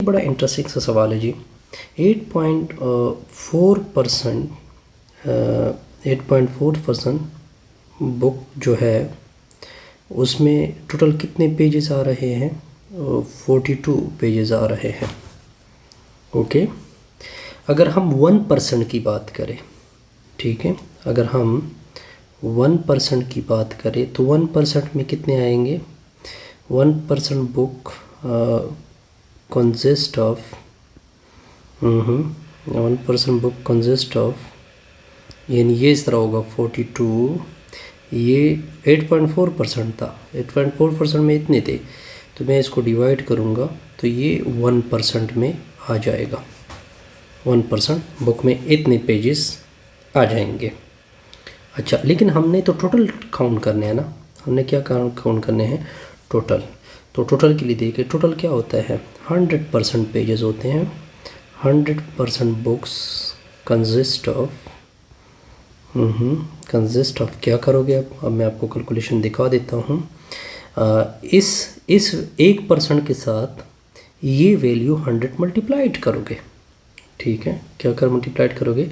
बड़ा इंटरेस्टिंग सा सवाल है जी। 8.4% बुक जो है उसमें टोटल कितने पेजेस आ रहे हैं? 42 पेजेस आ रहे हैं। ओके, अगर हम 1% की बात करें, ठीक है, अगर हम 1% की बात करें तो 1% में कितने आएंगे? 1% book consist of 1% book consist of, यानी ये इस तरह होगा 42, ये 8.4% था, 8.4% में इतने थे, तो मैं इसको डिवाइड करूँगा तो ये 1% में आ जाएगा। 1% बुक में इतने पेजेस आ जाएंगे। अच्छा, लेकिन हमने तो टोटल काउंट करने हैं ना, हमने क्या काउंट करने हैं? टोटल। तो टोटल के लिए देखिए, टोटल क्या होता है? 100% पेजेस होते हैं। 100% बुक्स कंसिस्ट ऑफ क्या करोगे? अब मैं आपको कैलकुलेशन दिखा देता हूँ। इस 1% के साथ ये वैल्यू 100 मल्टीप्लाइड करोगे, ठीक है, क्या कर मल्टीप्लाइड करोगे?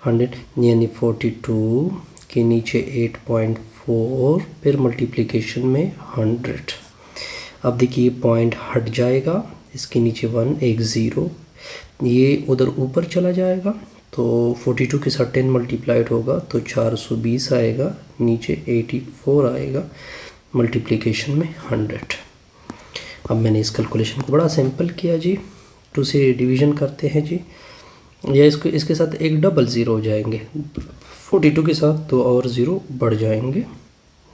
100 यानी 42 के नीचे 8.4, फिर मल्टीप्लिकेशन में 100। अब देखिए पॉइंट हट जाएगा, इसके नीचे 1, एक 0, ये उधर ऊपर चला जाएगा, तो 42 के साथ 10 मल्टीप्लाइड होगा तो 420 आएगा, नीचे 84 आएगा, मल्टीप्लिकेशन में 100। अब मैंने इस कैलकुलेशन को बड़ा सिंपल किया जी। 2 से डिवीज़न करते हैं जी, या इसके साथ एक डबल ज़ीरो हो जाएंगे, 42 के साथ तो और ज़ीरो बढ़ जाएंगे,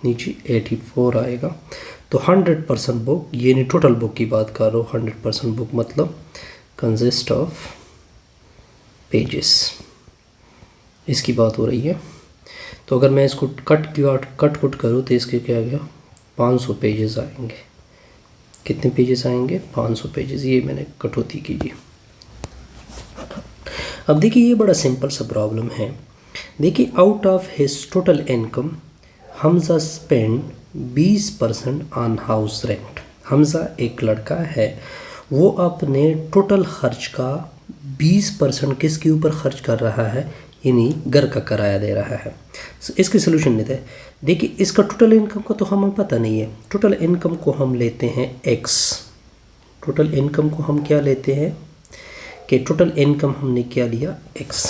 नीचे 84 आएगा। तो 100% बुक, ये नहीं टोटल बुक की बात कर रहा हूँ, 100% बुक मतलब कंसिस्ट ऑफ पेजेस, इसकी बात हो रही है। तो अगर मैं इसको कट करूँ तो इसके क्या गया? 500 पेजेस आएंगे। कितने पेजेस आएंगे? 500 पेजेस। ये मैंने कटौती कीजिए। अब देखिए ये बड़ा सिंपल सा प्रॉब्लम है। देखिए, out of his total income Hamza spend 20% on house rent. Hamza एक लड़का है, वो अपने टोटल खर्च का 20% किसके ऊपर खर्च कर रहा है? यानी घर का किराया दे रहा है। इसके सोल्यूशन लेते हैं। देखिए, इसका टोटल इनकम का तो हमें पता नहीं है। टोटल इनकम को हम लेते हैं x। टोटल इनकम को हम क्या लेते हैं कि टोटल इनकम हमने क्या लिया? x।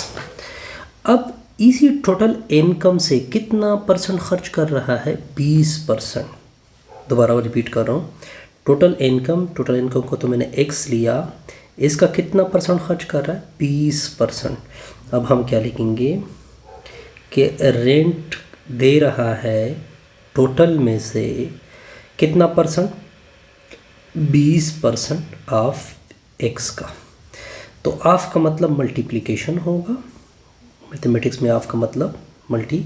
अब इसी टोटल इनकम से कितना परसेंट खर्च कर रहा है? 20%। दोबारा रिपीट कर रहा हूँ, टोटल इनकम को तो मैंने x लिया, इसका कितना परसेंट खर्च कर रहा है? 20%। अब हम क्या लिखेंगे कि रेंट दे रहा है टोटल में से कितना परसेंट? 20% ऑफ x का। तो ऑफ का मतलब मल्टीप्लिकेशन होगा, मैथमेटिक्स में ऑफ का मतलब मल्टी,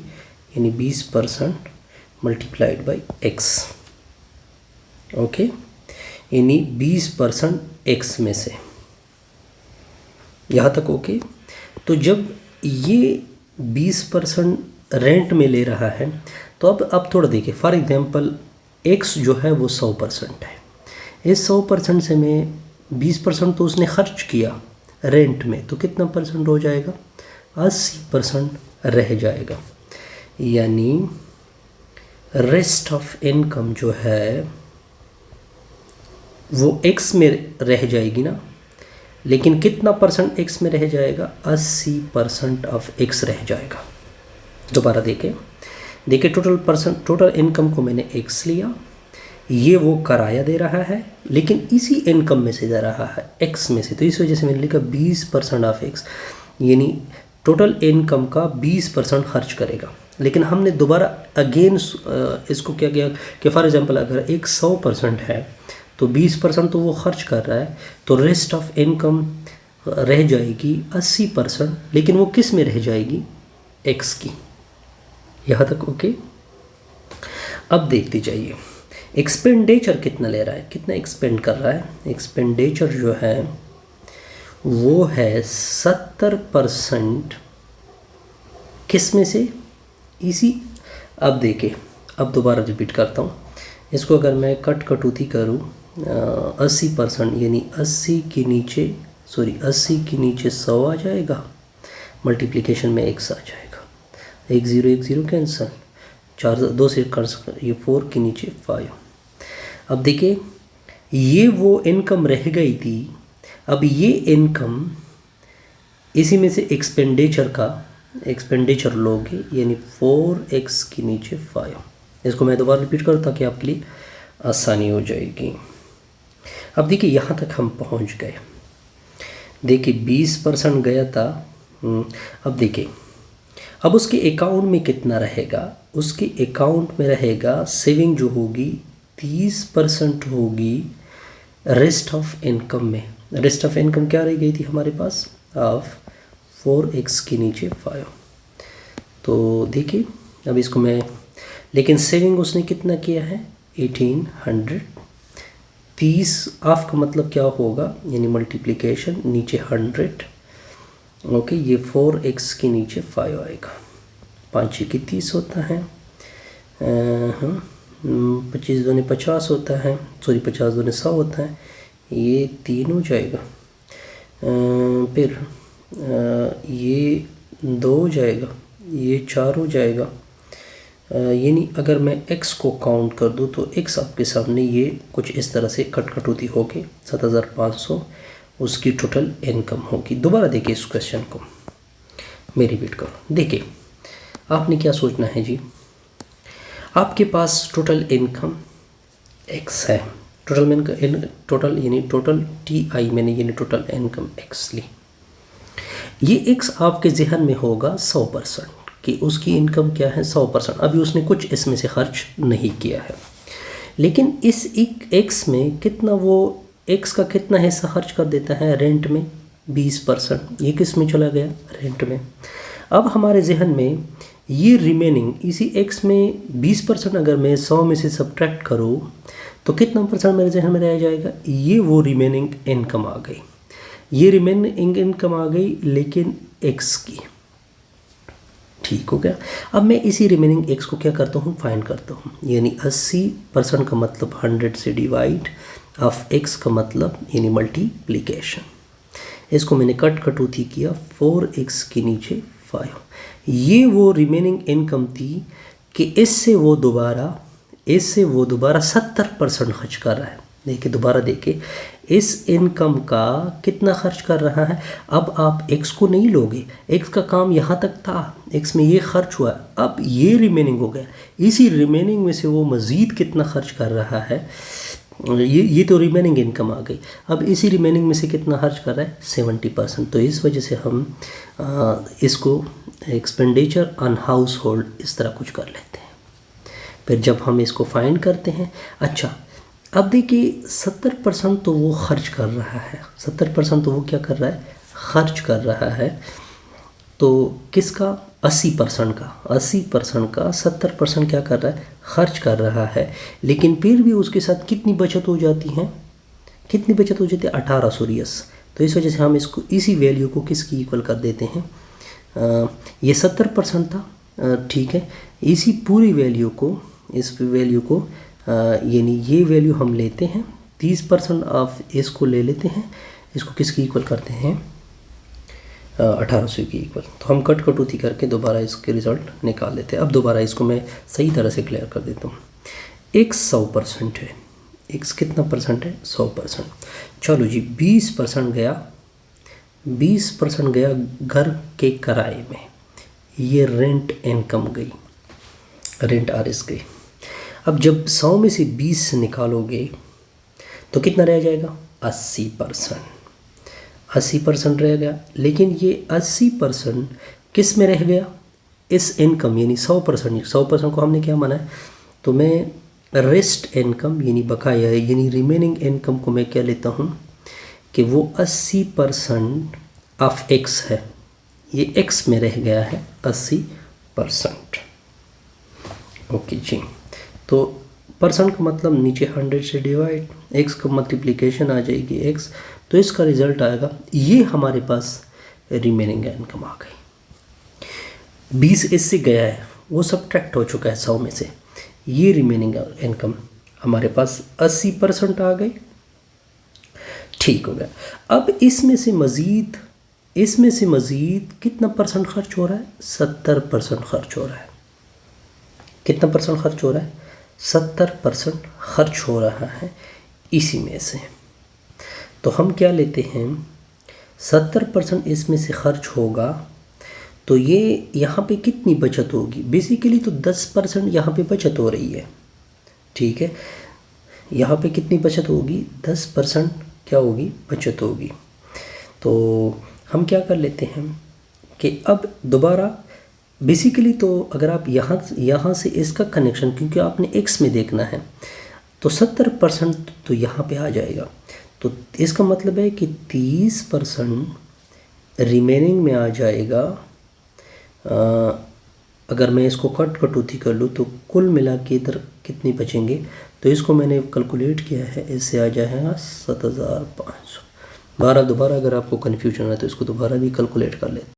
यानी 20% मल्टीप्लाइड बाई x। ओके, यानी 20% x में से, यहाँ तक ओके। तो जब ये 20% रेंट में ले रहा है, तो अब थोड़ा देखिए, फॉर एग्जांपल x जो है वो 100% है। इस 100% से मैं 20% तो उसने खर्च किया रेंट में, तो कितना परसेंट हो जाएगा? 80% रह जाएगा। यानी रेस्ट ऑफ इनकम जो है वो x में रह जाएगी ना, लेकिन कितना परसेंट x में रह जाएगा? 80% ऑफ x रह जाएगा। दोबारा देखिए टोटल इनकम को मैंने x लिया, ये वो किराया दे रहा है, लेकिन इसी इनकम में से दे रहा है x में से, तो इस वजह से मैंने लिखा 20% ऑफ x, यानी टोटल इनकम का 20% खर्च करेगा। लेकिन हमने दोबारा अगेन इसको क्या किया कि फॉर एग्जांपल अगर एक 100% है तो 20% तो वो खर्च कर रहा है, तो रेस्ट ऑफ इनकम रह जाएगी 80%, लेकिन वो किस में रह जाएगी? x की। यहाँ तक ओके। अब देखते जाइए एक्सपेंडिचर कितना ले रहा है, कितना एक्सपेंड कर रहा है। एक्सपेंडिचर जो है वो है 70% किस में से? इसी। अब देखिए, अब दोबारा रिपीट करता हूँ, इसको अगर मैं कटौती करूँ 80% यानी 80 के नीचे 100 आ जाएगा, मल्टीप्लिकेशन में x आ जाएगा, 1 0 कैंसिल, 4 2 से ये 4 के नीचे 5। अब देखिए ये वो इनकम रह गई थी, अब ये इनकम इसी में से एक्सपेंडिचर लोगे, यानी 4x के नीचे 5। इसको मैं दोबारा रिपीट करूँ ताकि आपके लिए आसानी हो जाएगी। अब देखिए यहाँ तक हम पहुँच गए, देखिए 20% गया था। अब देखिए अब उसके अकाउंट में कितना रहेगा, उसके अकाउंट में रहेगा सेविंग जो होगी 30% होगी रेस्ट ऑफ इनकम में। रेस्ट ऑफ इनकम क्या रह गई थी हमारे पास, ऑफ 4x के नीचे 5। तो देखिए अब इसको मैं, लेकिन सेविंग उसने कितना किया है 1800। 30 ऑफ का मतलब क्या होगा, यानी मल्टीप्लिकेशन नीचे 100, ओके, ये 4x के नीचे 5 आएगा। 5 की 30 होता है, 25 दूनी 50 होता है, 50 दूनी 100 होता है, ये 3 हो जाएगा। फिर ये 2 हो जाएगा, ये 4 हो जाएगा। यानी अगर मैं x को काउंट कर दूँ तो x आपके सामने ये कुछ इस तरह से कटौती होगी, 7500 उसकी टोटल इनकम होगी। दोबारा देखिए इस क्वेश्चन को, मैं रिपीट करूँ। देखिए आपने क्या सोचना है जी, आपके पास टोटल इनकम x है, टोटल यानी टोटल TI मैंने यानी टोटल इनकम x ली। ये x आपके जहन में होगा 100% कि उसकी इनकम क्या है 100%। अभी उसने कुछ इसमें से खर्च नहीं किया है, लेकिन इस x में कितना, वो x का कितना हिस्सा खर्च कर देता है रेंट में 20%। ये किस में चला गया, रेंट में। अब हमारे जहन में ये रिमेनिंग इसी x में 20% अगर मैं 100 में से सब्ट्रैक्ट करूँ तो कितना परसेंट मेरे जहन में रह जाएगा, ये वो रिमेनिंग इनकम आ गई। ये रिमेनिंग इनकम आ गई लेकिन x की, ठीक हो गया। अब मैं इसी रिमेनिंग x को क्या करता हूँ, फाइंड करता हूँ, यानी 80% का मतलब 100 से डिवाइड ऑफ x का मतलब यानी मल्टीप्लिकेशन। इसको मैंने कटौती किया 4x के नीचे 5। ये वो रिमेनिंग इनकम थी कि इससे वो दोबारा 70% खर्च कर रहा है। देखिए दोबारा देखिए, इस इनकम का कितना खर्च कर रहा है। अब आप x को नहीं लोगे, x का काम यहाँ तक था, x में ये खर्च हुआ, अब ये रिमेनिंग हो गया, इसी रिमेनिंग में से वो मज़ीद कितना खर्च कर रहा है, ये तो रिमेनिंग इनकम आ गई। अब इसी रिमेनिंग में से कितना खर्च कर रहा है 70%। तो इस वजह से हम इसको एक्सपेंडिचर ऑन हाउस होल्ड इस तरह कुछ कर लेते हैं। फिर जब हम इसको फाइंड करते हैं, अच्छा अब देखिए 70% तो वो खर्च कर रहा है, 70% तो वो क्या कर रहा है, खर्च कर रहा है। तो किसका, 80% का 70% क्या कर रहा है, खर्च कर रहा है। लेकिन फिर भी उसके साथ कितनी बचत हो जाती है, 1820। तो इस वजह से हम इसको इसी वैल्यू को किसकी इक्वल कर देते हैं, ये 70% था, ठीक है। इसी पूरी वैल्यू को, इस वैल्यू को यानी ये वैल्यू हम लेते हैं 30% ऑफ इसको ले लेते हैं, इसको किसकी इक्वल करते हैं 1800 की इक्वल। तो हम कटौती करके दोबारा इसके रिज़ल्ट निकाल लेते हैं। अब दोबारा इसको मैं सही तरह से क्लियर कर देता हूँ। x 100% है, x कितना परसेंट है 100%। चलो जी 20% गया घर के किराए में, ये रेंट इनकम गई, रेंट RS गई। अब जब 100 में से 20 निकालोगे तो कितना रह जाएगा 80% रह गया। लेकिन ये 80% किस में रह गया, इस इनकम यानी 100% को हमने क्या माना है, तो मैं रेस्ट इनकम यानी बकाया यानी रिमेनिंग इनकम को मैं क्या लेता हूँ कि वो 80% ऑफ x है, ये x में रह गया है 80%। ओके जी, तो परसेंट का मतलब नीचे 100 से डिवाइड, x का मल्टीप्लिकेशन आ जाएगी x, तो इसका रिज़ल्ट आएगा, ये हमारे पास रिमेनिंग इनकम आ गई। 20 इससे गया है, वो सब्ट्रैक्ट हो चुका है 100 में से, ये रिमेनिंग इनकम हमारे पास 80% आ गई। ठीक हो गया। अब इसमें से मज़ीद कितना परसेंट खर्च हो रहा है? 70% खर्च हो रहा है। कितना परसेंट खर्च हो रहा है? 70% खर्च हो रहा है इसी में से। तो हम क्या लेते हैं, 70% इसमें से खर्च होगा, तो ये यहाँ पे कितनी बचत होगी? बेसिकली तो 10% यहाँ पे बचत हो रही है, ठीक है। यहाँ पे कितनी बचत होगी? 10% क्या होगी? बचत होगी। तो हम क्या कर लेते हैं कि अब दोबारा बेसिकली तो अगर आप यहाँ से इसका कनेक्शन, क्योंकि आपने एक्स में देखना है, तो 70% तो यहाँ पे आ जाएगा। तो इसका मतलब है कि 30% रिमेनिंग में आ जाएगा। अगर मैं इसको कटौती कर लूँ तो कुल मिला के इधर कितनी बचेंगे? तो इसको मैंने कैलकुलेट किया है, इससे आ जाएगा 7500। दोबारा अगर आपको कन्फ्यूजन है तो इसको दोबारा भी कैलकुलेट कर लेते हैं।